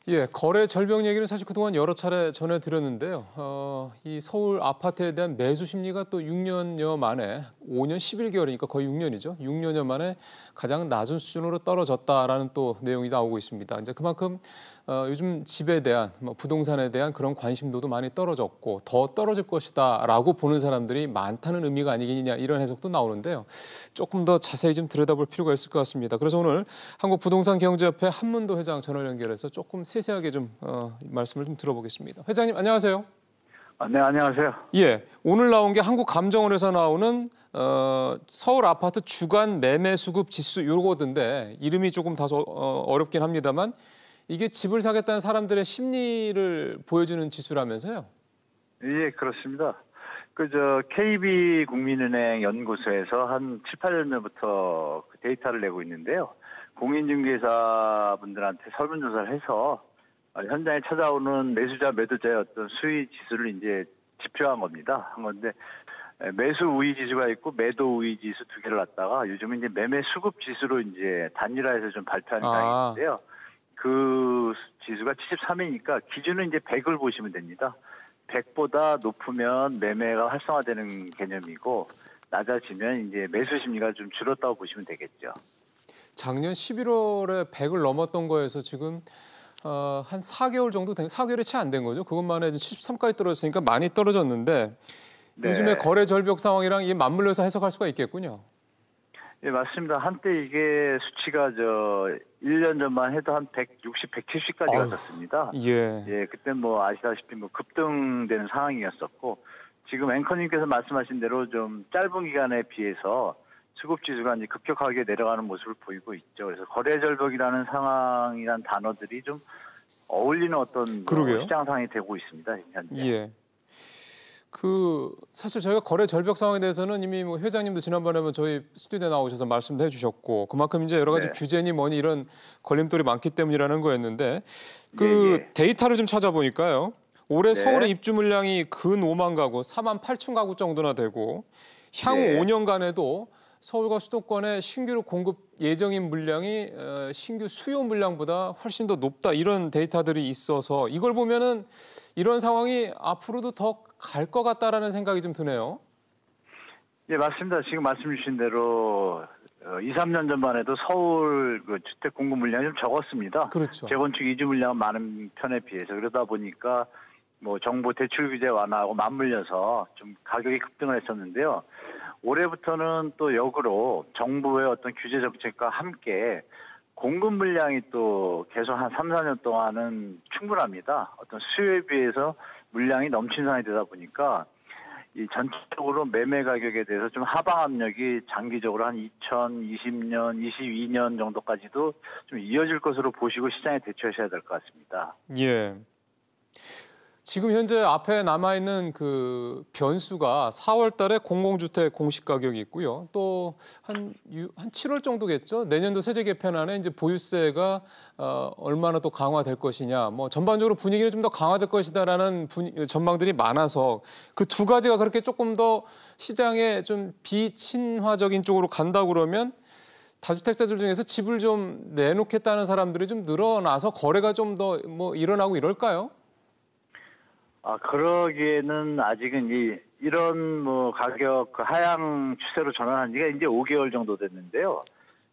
예, 거래 절벽 얘기를 사실 그동안 여러 차례 전해드렸는데요. 이 서울 아파트에 대한 매수 심리가 또 6년여 만에, 5년 11개월이니까 거의 6년이죠. 6년여 만에 가장 낮은 수준으로 떨어졌다라는 또 내용이 나오고 있습니다. 이제 그만큼 요즘 집에 대한, 부동산에 대한 그런 관심도도 많이 떨어졌고 더 떨어질 것이다라고 보는 사람들이 많다는 의미가 아니겠느냐 이런 해석도 나오는데요. 조금 더 자세히 좀 들여다볼 필요가 있을 것 같습니다. 그래서 오늘 한국부동산경제협회 한문도 회장 전화 연결해서 조금 세세하게 좀 말씀을 좀 들어보겠습니다. 회장님 안녕하세요. 네, 안녕하세요. 예, 오늘 나온 게 한국감정원에서 나오는 서울 아파트 주간 매매 수급 지수 요거던데 이름이 조금 다소 어렵긴 합니다만 이게 집을 사겠다는 사람들의 심리를 보여주는 지수라면서요? 예, 그렇습니다. KB국민은행 연구소에서 한 7, 8년부터 데이터를 내고 있는데요. 공인중개사분들한테 설문조사를 해서 현장에 찾아오는 매수자, 매도자의 어떤 수위 지수를 이제 지표한 겁니다. 한 건데 매수 우위 지수가 있고 매도 우위 지수 두 개를 갖다가 요즘은 이제 매매 수급 지수로 이제 단일화해서 좀 발표하는 강의인데요. 그 지수가 73이니까 기준은 이제 100을 보시면 됩니다. 100보다 높으면 매매가 활성화되는 개념이고 낮아지면 이제 매수 심리가 좀 줄었다고 보시면 되겠죠. 작년 11월에 100을 넘었던 거에서 지금 한 4개월 정도 4개월이 채 안 된 거죠. 그것만 해도 73까지 떨어졌으니까 많이 떨어졌는데 네. 요즘에 거래 절벽 상황이랑 이게 맞물려서 해석할 수가 있겠군요. 예, 맞습니다. 한때 이게 수치가 1년 전만 해도 한 160, 170까지 갔었습니다. 예, 그때 아시다시피 급등되는 상황이었었고 지금 앵커님께서 말씀하신 대로 좀 짧은 기간에 비해서 수급 지수가 이제 급격하게 내려가는 모습을 보이고 있죠. 그래서 거래 절벽이라는 상황이란 단어들이 좀 어울리는 어떤 시장 상황이 되고 있습니다. 현재. 예. 사실 저희가 거래 절벽 상황에 대해서는 이미 회장님도 지난번에 저희 스튜디오에 나오셔서 말씀도 해주셨고 그만큼 이제 여러 가지 규제니 뭐니 이런 걸림돌이 많기 때문이라는 거였는데 데이터를 좀 찾아보니까요. 올해 서울의 입주 물량이 근 5만 가구, 4만 8천 가구 정도나 되고 향후 5년간에도 서울과 수도권의 신규로 공급 예정인 물량이 신규 수요 물량보다 훨씬 더 높다 이런 데이터들이 있어서 이걸 보면은 이런 상황이 앞으로도 더 갈 것 같다라는 생각이 좀 드네요. 예, 맞습니다. 지금 말씀 주신 대로 2, 3년 전만 해도 서울 주택 공급 물량이 좀 적었습니다. 그렇죠. 재건축 이주 물량은 많은 편에 비해서 그러다 보니까 정부 대출 규제 완화하고 맞물려서 좀 가격이 급등을 했었는데요. 올해부터는 또 역으로 정부의 어떤 규제 정책과 함께 공급 물량이 또 계속 한 3, 4년 동안은 충분합니다. 어떤 수요에 비해서 물량이 넘치는 상황이 되다 보니까 이 전체적으로 매매 가격에 대해서 좀 하방 압력이 장기적으로 한 2020년, 22년 정도까지도 좀 이어질 것으로 보시고 시장에 대처하셔야 될 것 같습니다. 예. 지금 현재 앞에 남아있는 그 변수가 4월 달에 공공주택 공시 가격이 있고요. 또 한 7월 정도겠죠. 내년도 세제 개편안에 이제 보유세가 얼마나 또 강화될 것이냐. 전반적으로 분위기는 좀 더 강화될 것이다라는 전망들이 많아서 그 두 가지가 그렇게 조금 더 시장에 좀 비친화적인 쪽으로 간다 그러면 다주택자들 중에서 집을 좀 내놓겠다는 사람들이 좀 늘어나서 거래가 좀 더 일어나고 이럴까요? 그러기에는 아직은 이런 가격 하향 추세로 전환한 지가 이제 5개월 정도 됐는데요.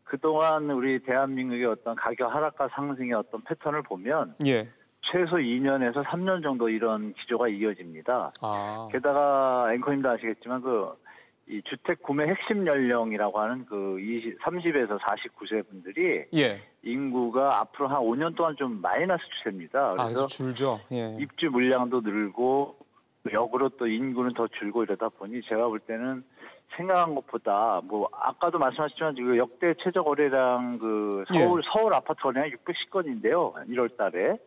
그동안 우리 대한민국의 어떤 가격 하락과 상승의 어떤 패턴을 보면 최소 2년에서 3년 정도 이런 기조가 이어집니다. 게다가 앵커님도 아시겠지만 이 주택 구매 핵심 연령이라고 하는 30에서 49세 분들이 인구가 앞으로 한 5년 동안 좀 마이너스 추세입니다. 그래서 줄죠. 입주 물량도 늘고 역으로 또 인구는 더 줄고 이러다 보니 제가 볼 때는 생각한 것보다 아까도 말씀하셨지만 지금 역대 최저 거래량 서울 아파트 거래량이 610건인데요. 1월 달에.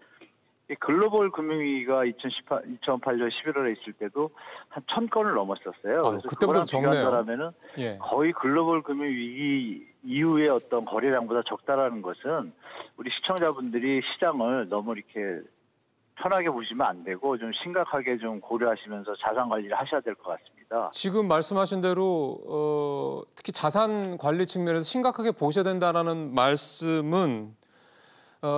글로벌 금융위기가 2008년 11월에 있을 때도 한 1000건을 넘었었어요. 그래서 그때보다 적네요. 비교한다면 거의 글로벌 금융위기 이후의 어떤 거래량보다 적다라는 것은 우리 시청자분들이 시장을 너무 이렇게 편하게 보시면 안 되고 좀 심각하게 좀 고려하시면서 자산 관리를 하셔야 될 것 같습니다. 지금 말씀하신 대로 특히 자산 관리 측면에서 심각하게 보셔야 된다는 말씀은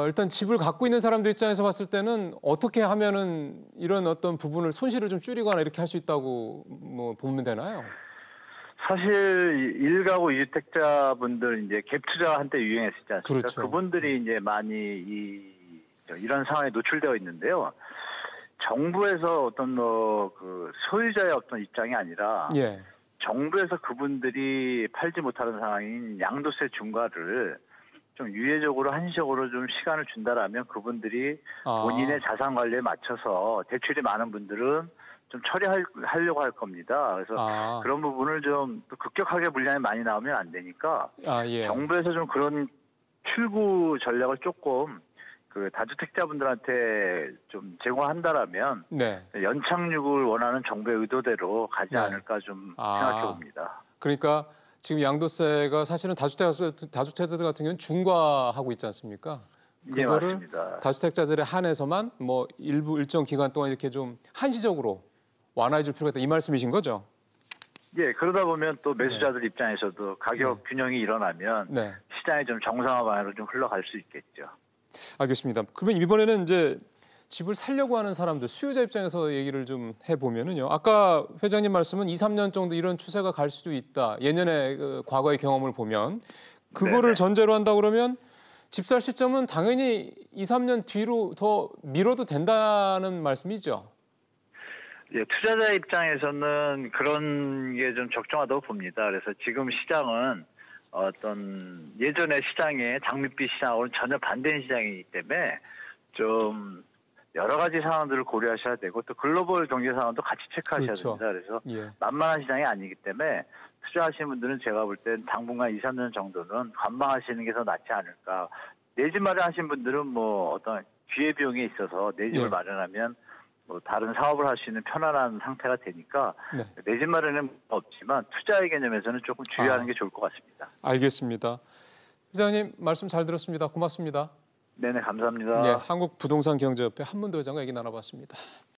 일단 집을 갖고 있는 사람들 입장에서 봤을 때는 어떻게 하면은 이런 어떤 부분을 손실을 좀 줄이거나 이렇게 할 수 있다고 뭐 보면 되나요? 사실 일가구 이주택자분들 이제 갭 투자가 한때 유행했었지 않습니까? 그렇죠. 그분들이 이제 많이 이런 상황에 노출되어 있는데요. 정부에서 어떤 그 소유자의 어떤 입장이 아니라 예. 정부에서 그분들이 팔지 못하는 상황인 양도세 중과를 좀 유예적으로 한시적으로 좀 시간을 준다라면 그분들이 본인의 자산 관리에 맞춰서 대출이 많은 분들은 좀 처리하려고 할 겁니다. 그래서 그런 부분을 좀 또 급격하게 물량이 많이 나오면 안 되니까 예. 정부에서 좀 그런 출구 전략을 조금 그 다주택자분들한테 좀 제공한다라면 네. 연착륙을 원하는 정부의 의도대로 가지 네. 않을까 좀 생각해 봅니다. 그러니까 지금 양도세가 사실은 다주택자들 같은 경우는 중과하고 있지 않습니까? 예, 그거를 맞습니다. 다주택자들에 한해서만 뭐 일부 일정 기간 동안 이렇게 좀 한시적으로 완화해 줄 필요가 있다 이 말씀이신 거죠? 예, 그러다 보면 또 매수자들 입장에서도 가격 균형이 일어나면 네. 시장이 좀 정상화 방향으로 좀 흘러갈 수 있겠죠. 알겠습니다. 그러면 이번에는 이제 집을 살려고 하는 사람들, 수요자 입장에서 얘기를 좀 해보면은요. 아까 회장님 말씀은 2, 3년 정도 이런 추세가 갈 수도 있다. 예년의 그 과거의 경험을 보면. 그거를 네네. 전제로 한다 그러면 집 살 시점은 당연히 2, 3년 뒤로 더 미뤄도 된다는 말씀이죠. 예, 투자자 입장에서는 그런 게 좀 적정하다고 봅니다. 그래서 지금 시장은 어떤 예전의 시장의 장밋빛 시장하고는 전혀 반대인 시장이기 때문에 좀 여러 가지 상황들을 고려하셔야 되고 또 글로벌 경제 상황도 같이 체크하셔야 그렇죠. 됩니다. 그래서 예. 만만한 시장이 아니기 때문에 투자하시는 분들은 제가 볼 땐 당분간 2, 3년 정도는 관망하시는 게 더 낫지 않을까. 내 집 마련하신 분들은 뭐 어떤 기회비용에 있어서 내 집을 예. 마련하면 뭐 다른 사업을 할 수 있는 편안한 상태가 되니까 네. 내 집 마련은 없지만 투자의 개념에서는 조금 주의하는 게 좋을 것 같습니다. 알겠습니다. 회장님 말씀 잘 들었습니다. 고맙습니다. 네네, 감사합니다. 네, 한국부동산경제협회 한문도 회장과 얘기 나눠봤습니다.